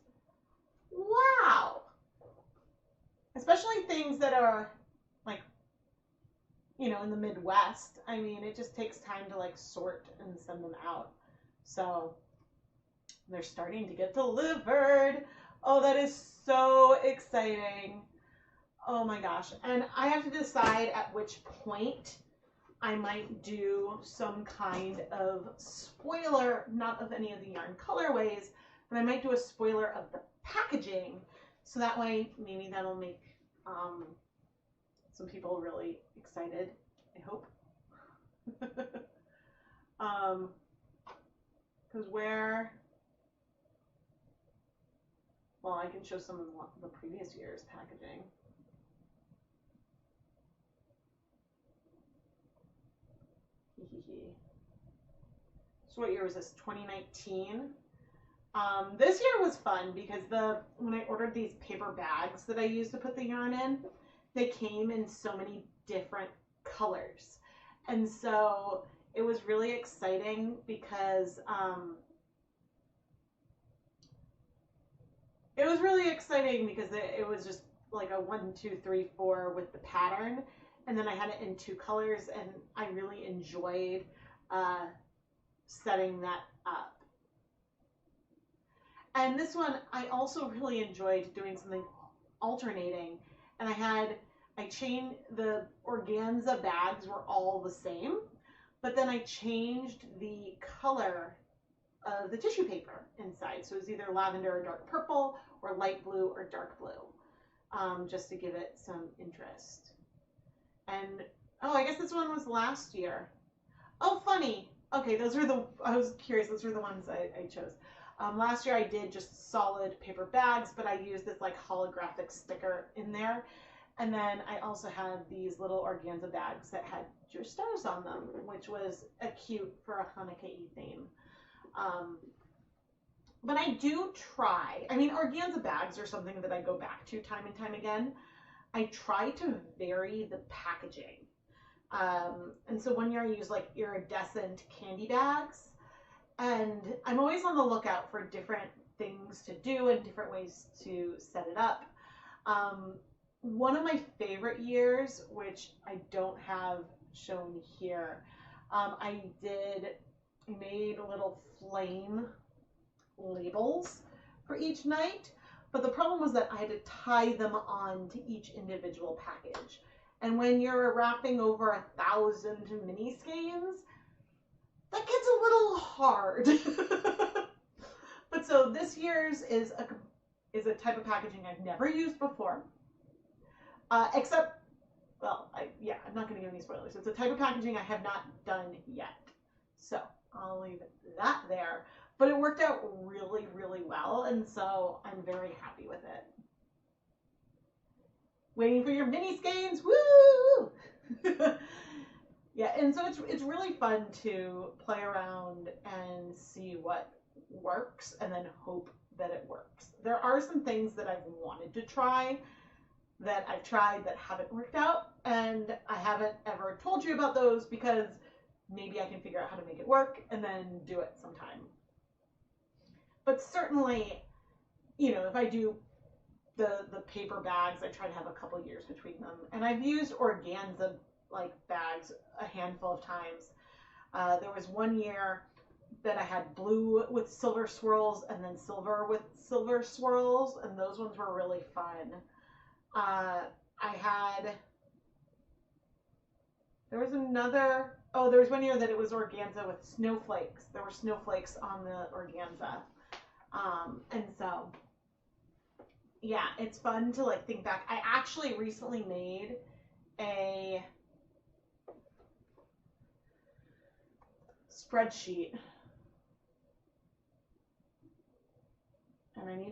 Wow. Especially things that are like, you know, in the Midwest. I mean, it just takes time to like sort and send them out. So they're starting to get delivered. Oh, that is so exciting. Oh my gosh. And I have to decide at which point I might do some kind of spoiler, not of any of the yarn colorways, but I might do a spoiler of the packaging. So that way, maybe that'll make some people really excited, I hope. Because well, I can show some of the previous year's packaging. So what year was this? 2019. This year was fun because when I ordered these paper bags that I used to put the yarn in, they came in so many different colors. And so it was really exciting because it was really exciting because it was just like a 1, 2, 3, 4 with the pattern, and then I had it in 2 colors, and I really enjoyed setting that up. And this one, I also really enjoyed doing something alternating, and I chained the organza bags were all the same, but then I changed the color of the tissue paper inside. So it was either lavender or dark purple, or light blue or dark blue, just to give it some interest. And, oh, I guess this one was last year. Oh, funny. Okay, I was curious, those were the ones I chose. Last year I did just solid paper bags, but I used this like holographic sticker in there. And then I also had these little organza bags that had your stars on them, which was a cute for a Hanukkah-y theme. But I do try, I mean, organza bags are something that I go back to time and time again. I try to vary the packaging. And so one year I used like iridescent candy bags, and I'm always on the lookout for different things to do and different ways to set it up. One of my favorite years, which I don't have shown here, I made little flame labels for each night, but the problem was that I had to tie them on to each individual package. And when you're wrapping over 1,000 mini skeins, that gets a little hard. But so this year's is a type of packaging I've never used before. Except, well, I'm not going to give any spoilers. It's a type of packaging I have not done yet. So I'll leave that there. But it worked out really, really well, and so I'm very happy with it. Waiting for your mini skeins, woo! Yeah, and so it's really fun to play around and see what works and then hope that it works. There are some things that I've wanted to try that I've tried that haven't worked out, and I haven't ever told you about those because maybe I can figure out how to make it work and then do it sometime. But certainly, you know, if I do the paper bags, I try to have a couple years between them. And I've used organza like bags a handful of times. There was one year that I had blue with silver swirls and then silver with silver swirls, and those ones were really fun. There was one year that it was organza with snowflakes. There were snowflakes on the organza. And so, yeah, it's fun to like think back. I actually recently made a spreadsheet, and I'm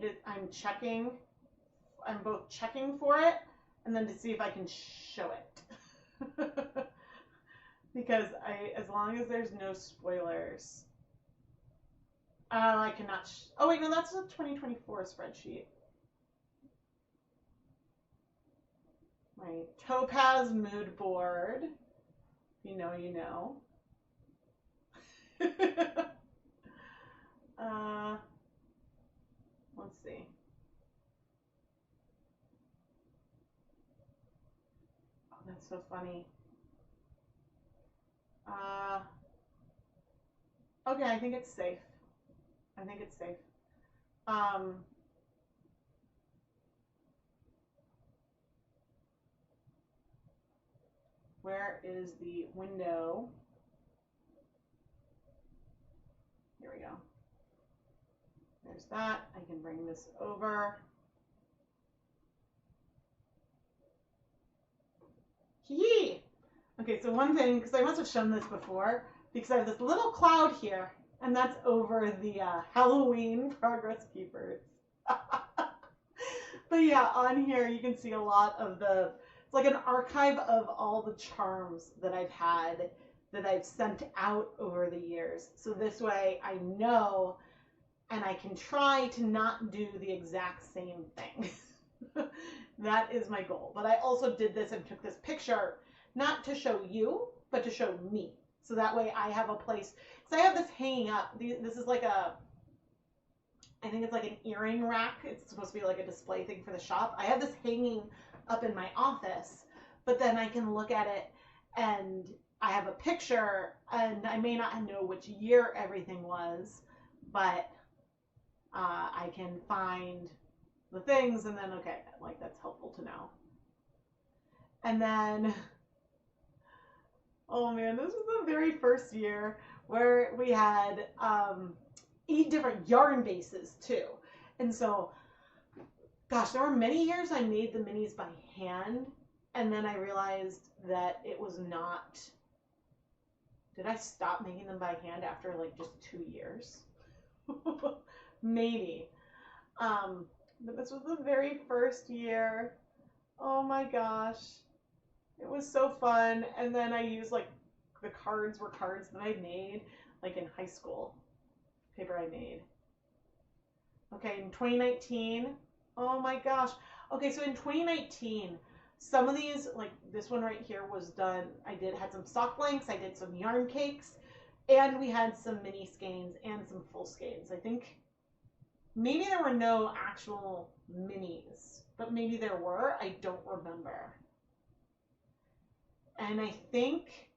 both checking for it and then to see if I can show it. Because as long as there's no spoilers, I cannot. Oh wait, no, that's a 2024 spreadsheet. My Topaz mood board. If you know, you know. Let's see. Oh, that's so funny. Okay, I think it's safe. I think it's safe. Where is the window? Here we go. There's that. I can bring this over. Hee! Okay, so one thing, because I must have shown this before, because I have this little cloud here, and that's over the Halloween progress keepers. But yeah, on here you can see a lot of it's like an archive of all the charms that I've had that I've sent out over the years. So this way I know, and I can try to not do the exact same thing. That is my goal. But I also did this and took this picture, not to show you, but to show me. So that way I have a place, because I have this hanging up. This is like I think it's like an earring rack. It's supposed to be like a display thing for the shop. I have this hanging up in my office, but then I can look at it and I have a picture, and I may not know which year everything was, but I can find the things, and then, okay, like that's helpful to know. And then, oh man, this was the very first year where we had 8 different yarn bases too. And so, gosh, there were many years I made the minis by hand, and then I realized that it was not. Did I stop making them by hand after like just 2 years? Maybe. But this was the very first year. Oh my gosh. It was so fun. And then I used like the cards were cards that I made like in high school. Paper I made. Okay, in 2019. Oh my gosh. Okay, so in 2019, some of these, like this one right here was done. I had some sock blanks, I did some yarn cakes, and we had some mini skeins and some full skeins. I think maybe there were no actual minis, but maybe there were. I don't remember. And I think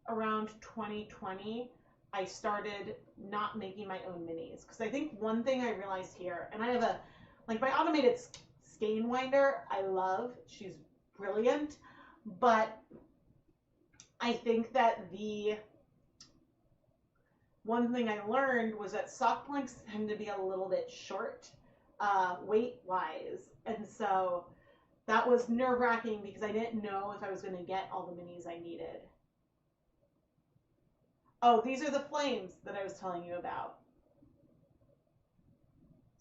around 2020, I started not making my own minis. Because I think one thing I realized here, and I have like my automated skein winder, I love. She's brilliant. But I think that the one thing I learned was that sock blanks tend to be a little bit short weight-wise. And so that was nerve-wracking because I didn't know if I was going to get all the minis I needed. Oh, these are the flames that I was telling you about.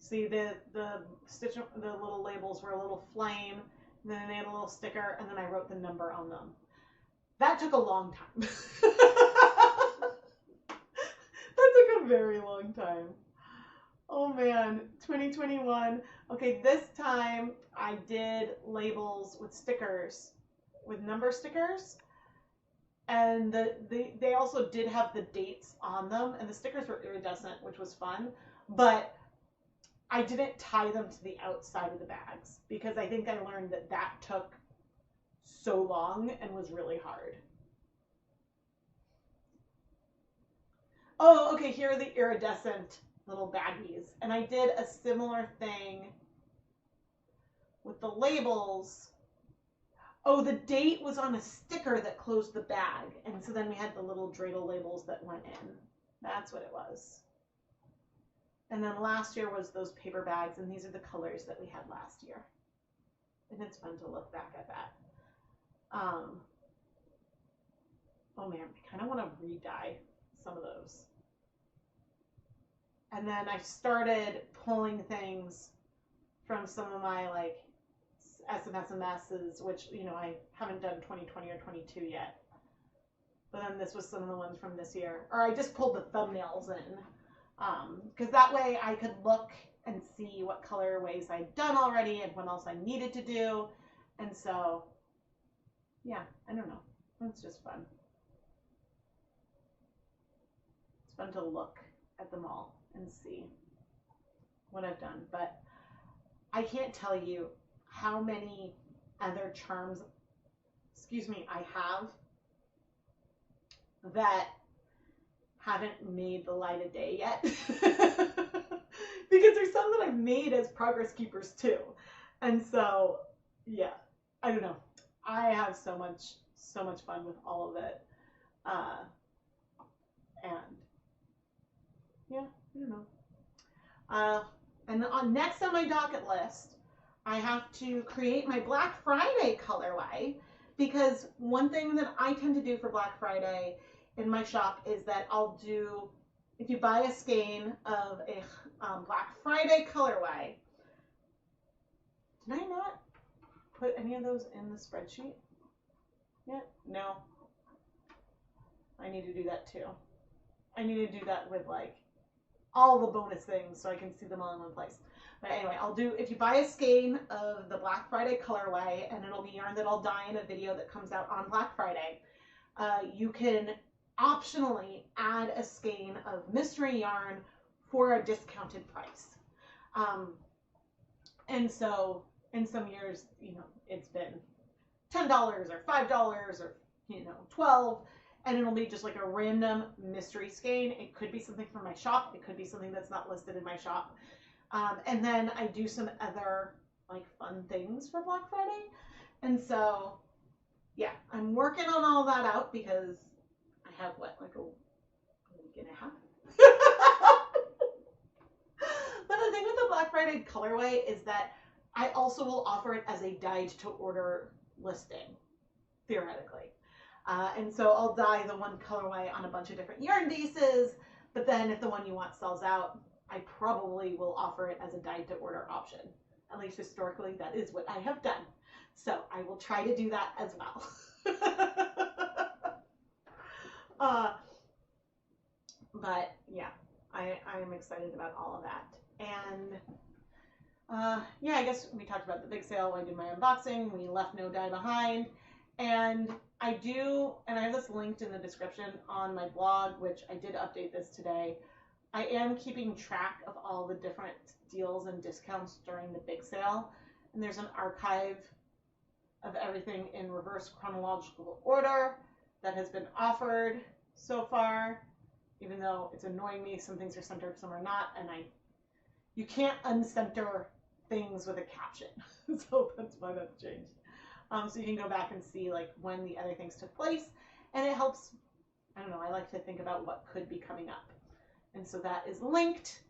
See, the little labels were a little flame, and then they had a little sticker, and then I wrote the number on them. That took a long time. That took a very long time. Oh man, 2021. Okay, this time I did labels with stickers, with number stickers. And they also did have the dates on them, and the stickers were iridescent, which was fun. But I didn't tie them to the outside of the bags because I think I learned that that took so long and was really hard. Oh, okay, here are the iridescent little baggies. And I did a similar thing with the labels. Oh, the date was on a sticker that closed the bag. And so then we had the little dreidel labels that went in. That's what it was. And then last year was those paper bags, and these are the colors that we had last year. And it's fun to look back at that. Oh man, I kind of want to re-dye some of those. And then I started pulling things from some of my like SMSMSs, which, you know, I haven't done 2020 or 22 yet. But then this was some of the ones from this year. Or I just pulled the thumbnails in. Because that way I could look and see what colorways I'd done already and what else I needed to do. And so, yeah, I don't know. It's just fun. It's fun to look at them all and see what I've done. But I can't tell you how many other charms, I have that haven't made the light of day yet. Because there's some that I've made as progress keepers too. And so, yeah, I don't know. I have so much fun with all of it. And yeah, I don't know. And next on my docket list, I have to create my Black Friday colorway, because one thing that I tend to do for Black Friday in my shop is that I'll do, if you buy a skein of a Black Friday colorway, did I not put any of those in the spreadsheet yet? No. I need to do that too. I need to do that with like all the bonus things so I can see them all in one place. But anyway, I'll do, if you buy a skein of the Black Friday colorway, and it'll be yarn that I'll dye in a video that comes out on Black Friday, you can optionally add a skein of mystery yarn for a discounted price. And so in some years, it's been $10 or $5 or, 12, and it'll be just like a random mystery skein. It could be something from my shop. It could be something that's not listed in my shop. And then I do some other like fun things for Black Friday. And so, yeah, I'm working on all that out because I have like a week and a half. But the thing with the Black Friday colorway is that I also will offer it as a dyed to order listing, theoretically. And so I'll dye the one colorway on a bunch of different yarn bases, but then if the one you want sells out, I probably will offer it as a dyed to order option. At least historically, that is what I have done. So I will try to do that as well. But yeah, I am excited about all of that. And yeah, I guess we talked about the big sale. I did my unboxing. We left no dye behind. And I have this linked in the description on my blog, which I did update this today. I am keeping track of all the different deals and discounts during the big sale. And there's an archive of everything in reverse chronological order that has been offered so far, even though it's annoying me. Some things are centered, some are not. And you can't uncenter things with a caption. So that's why that's changed. So you can go back and see like when the other things took place, and it helps. I don't know, I like to think about what could be coming up. And so that is linked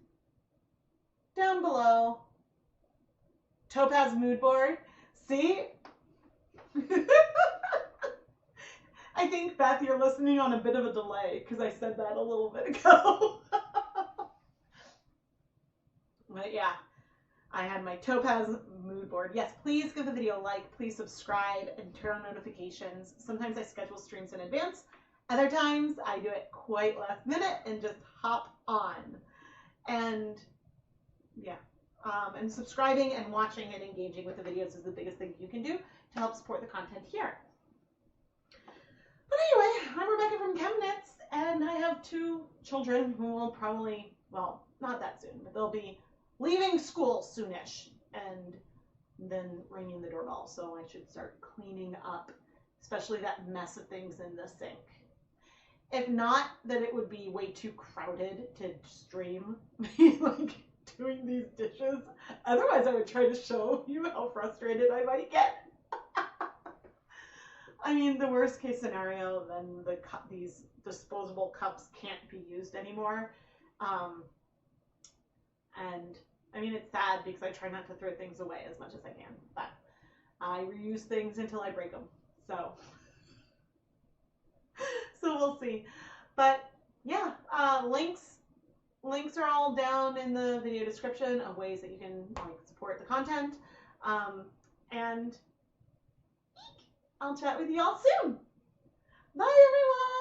down below. Topaz mood board. See? I think, Beth, you're listening on a bit of a delay because I said that a little bit ago. But yeah, I had my Topaz mood board. Yes, please give the video a like. Please subscribe and turn on notifications. Sometimes I schedule streams in advance. Other times I do it quite last minute and just hop on. And yeah, and subscribing and watching and engaging with the videos is the biggest thing you can do to help support the content here. But anyway, I'm Rebecca from ChemKnits, and I have 2 children who will probably, well, not that soon, but they'll be leaving school soonish and then ringing the doorbell. So I should start cleaning up, especially that mess of things in the sink. If not, that it would be way too crowded to stream me like doing these dishes. Otherwise, I would try to show you how frustrated I might get. I mean, the worst case scenario, then these disposable cups can't be used anymore. And I mean, it's sad because I try not to throw things away as much as I can, but I reuse things until I break them. So we'll see. But yeah, links are all down in the video description of ways that you can support the content. And I'll chat with you all soon. Bye, everyone.